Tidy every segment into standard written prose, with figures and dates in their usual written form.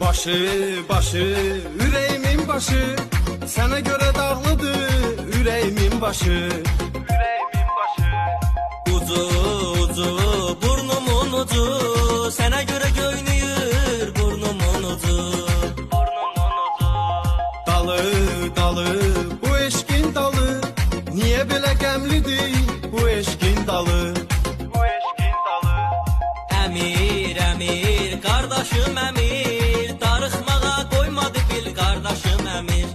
Başı, yüreğimin başı, sana göre dağlıdır yüreğimin başı. Ucu, burnumun ucu, sana göre göynüyür burnumun ucu. Dalı, bu eşkin dalı, niye böyle gemlidir bu eşkin dalı? Əmir, qardaşım əmir, darıxmağa qoymadı bil qardaşım əmir.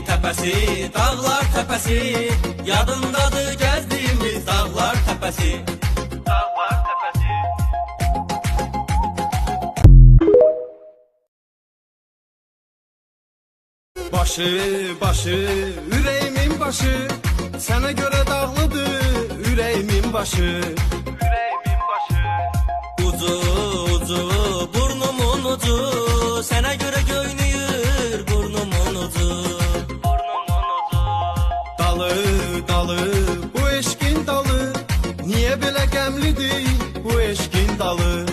Təpəsi, dağlar təpəsi, yadındadır gəzdiyimiz dağlar təpəsi. Başı, yüreğimin başı, sana göre dağlıdır yüreğimin başı. Ucu, burnumun ucu, sana göre göynüyür burnumun ucu. Dalı, bu eşkin dalı, niye böyle gemlidir bu eşkin dalı?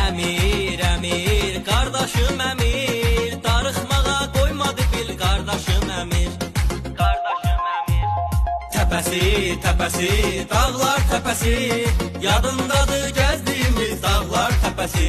Əmir, qardaşım əmir, darıxmağa qoymadı bil qardaşım əmir. Təpəsi, dağlar təpəsi, yadındadır gəzdiyimiz dağlar təpəsi.